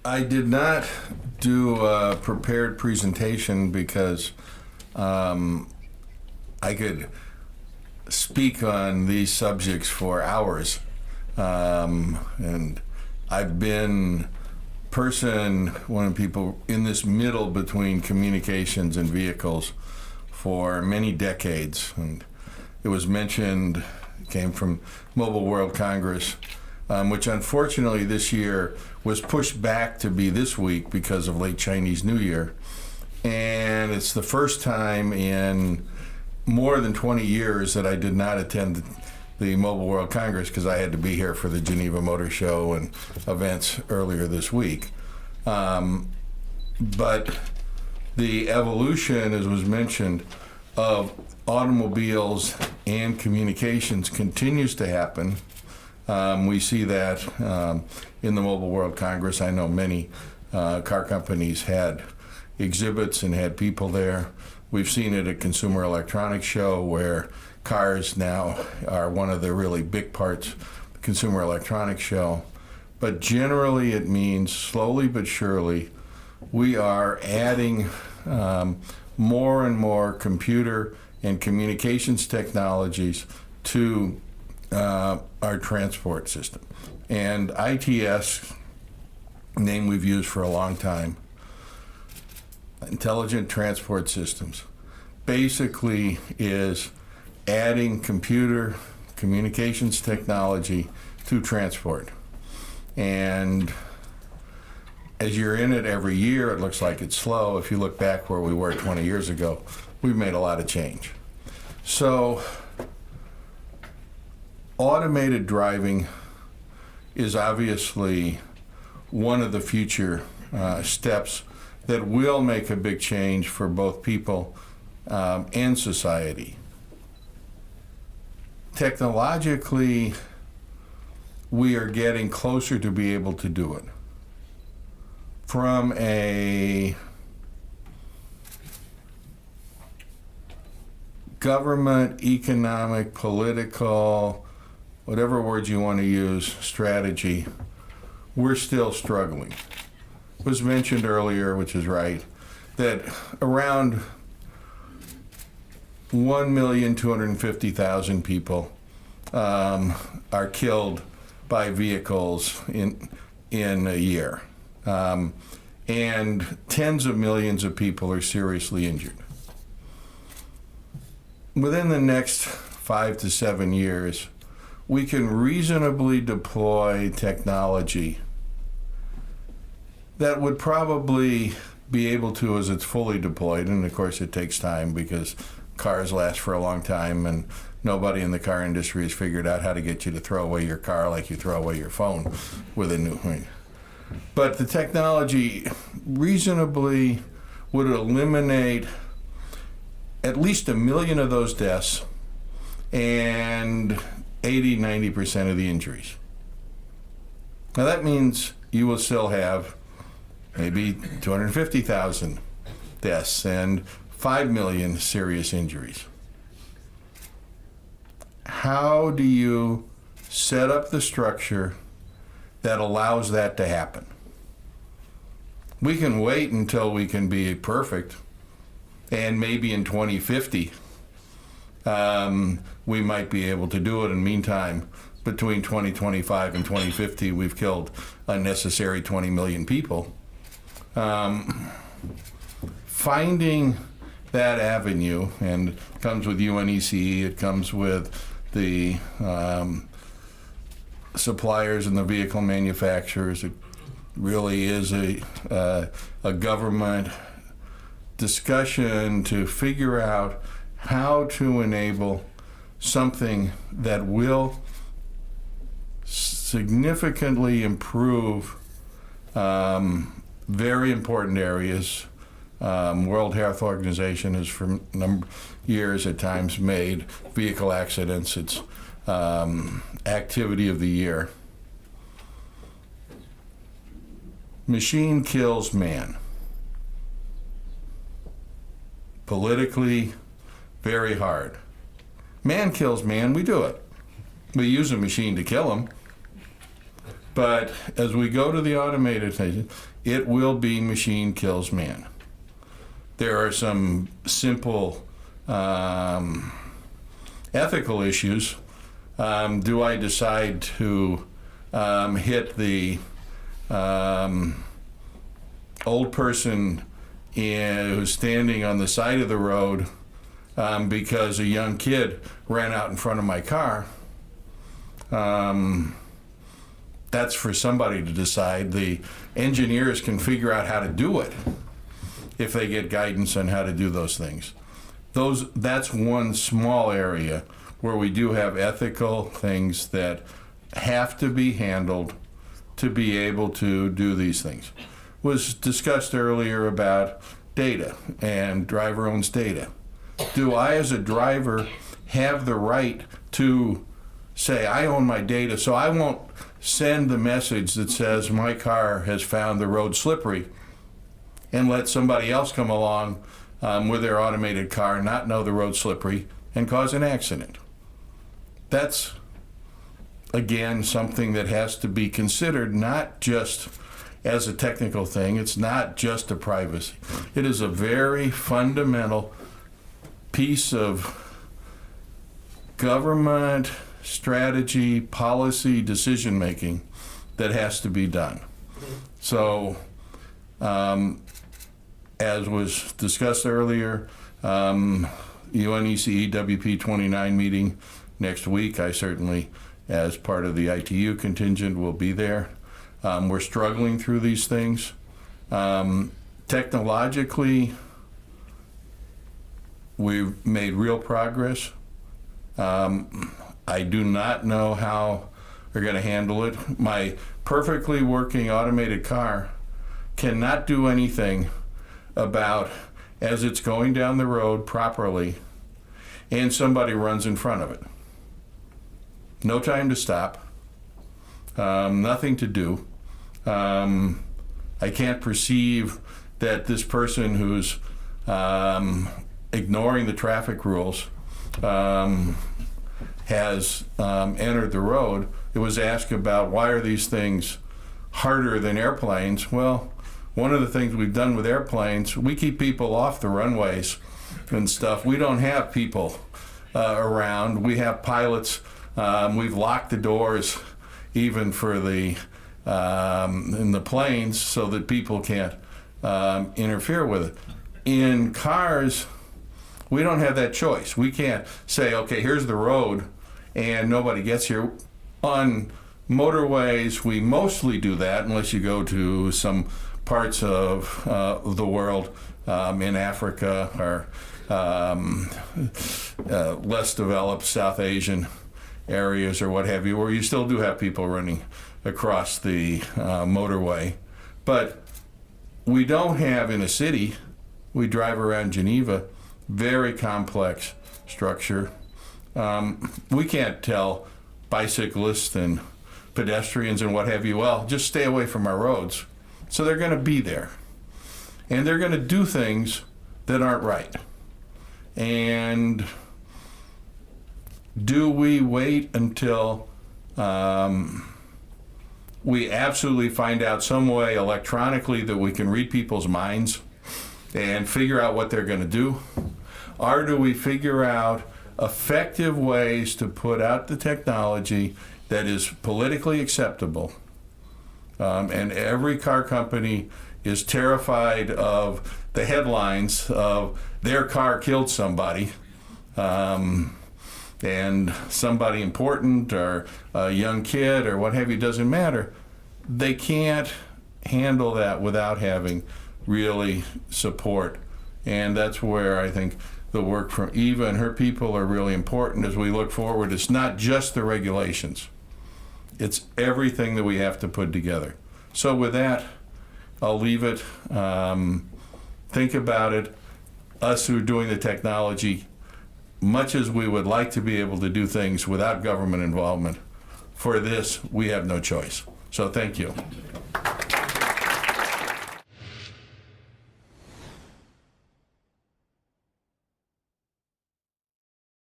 I did not do a prepared presentation because I could speak on these subjects for hours. And I've been one of the people in this middle between communications and vehicles for many decades. And it was mentioned, came from Mobile World Congress, which unfortunately this year was pushed back to be this week because of late Chinese New Year. And it's the first time in more than 20 years that I did not attend the Mobile World Congress because I had to be here for the Geneva Motor Show and events earlier this week. But the evolution, as was mentioned, of automobiles and communications continues to happen. We see that in the Mobile World Congress. I know many car companies had exhibits and had people there. We've seen it at Consumer Electronics Show, where cars now are one of the really big parts of the Consumer Electronics Show. But generally it means, slowly but surely, we are adding more and more computer and communications technologies to our transport system. And ITS, name we've used for a long time, Intelligent Transport Systems, basically is adding computer communications technology to transport. And as you're in it every year, it looks like it's slow. If you look back where we were 20 years ago, we've made a lot of change. So automated driving is obviously one of the future steps that will make a big change for both people and society. Technologically, we are getting closer to be able to do it. From a government, economic, political, whatever words you want to use, strategy, we're still struggling. It was mentioned earlier, which is right, that around 1,250,000 people are killed by vehicles in a year. And tens of millions of people are seriously injured. Within the next 5 to 7 years, we can reasonably deploy technology that would probably be able to, as it's fully deployed, and of course it takes time because cars last for a long time and nobody in the car industry has figured out how to get you to throw away your car like you throw away your phone with a new one. But the technology reasonably would eliminate at least 1 million of those deaths and 80-90% of the injuries. Now that means you will still have maybe 250,000 deaths and 5 million serious injuries. How do you set up the structure that allows that to happen? We can wait until we can be perfect, and maybe in 2050 we might be able to do it. In the meantime, between 2025 and 2050, we've killed unnecessary 20 million people. Finding that avenue, and it comes with UNECE, it comes with the suppliers and the vehicle manufacturers. It really is a government discussion to figure out how to enable something that will significantly improve very important areas. World Health Organization has for a number of years at times made vehicle accidents its activity of the year. Machine kills man. Politically, very hard. Man kills man, we do it. We use a machine to kill him. But as we go to the automated thing, it will be machine kills man. There are some simple ethical issues. Do I decide to hit the old person who's standing on the side of the road because a young kid ran out in front of my car? That's for somebody to decide. The engineers can figure out how to do it if they get guidance on how to do those things. That's one small area where we do have ethical things that have to be handled to be able to do these things. Was discussed earlier about data and driver owns data. Do I as a driver have the right to say I own my data, so I won't send the message that says my car has found the road slippery and let somebody else come along with their automated car, not know the road slippery, and cause an accident? That's, again, something that has to be considered not just as a technical thing. It's not just a privacy. It is a very fundamental piece of government strategy, policy, decision making that has to be done. So, as was discussed earlier, UNECE WP 29 meeting next week. I certainly, as part of the ITU contingent, will be there. We're struggling through these things. Technologically, we've made real progress. I do not know how we're going to handle it. My perfectly working automated car cannot do anything about as it's going down the road properly and somebody runs in front of it. No time to stop, nothing to do. I can't perceive that this person who's ignoring the traffic rules has entered the road. It was asked about why are these things harder than airplanes. Well, one of the things we've done with airplanes, we keep people off the runways and stuff. We don't have people around. We have pilots. We've locked the doors even for the in the planes so that people can't interfere with it. In cars, we don't have that choice. We can't say, okay, here's the road and nobody gets here. On motorways, we mostly do that unless you go to some parts of the world in Africa or less developed South Asian areas or what have you, where you still do have people running across the motorway. But we don't have in a city. We drive around Geneva, very complex structure. We can't tell bicyclists and pedestrians and what have you, well, just stay away from our roads. So they're going to be there. And they're going to do things that aren't right. And do we wait until we absolutely find out some way electronically that we can read people's minds and figure out what they're going to do? Or do we figure out effective ways to put out the technology that is politically acceptable? And every car company is terrified of the headlines of their car killed somebody, and somebody important or a young kid or what have you, doesn't matter. They can't handle that without having really support. And that's where I think the work from Eva and her people are really important as we look forward. It's not just the regulations. It's everything that we have to put together. So with that, I'll leave it. Think about it. Us who are doing the technology, much as we would like to be able to do things without government involvement, for this, we have no choice. So thank you.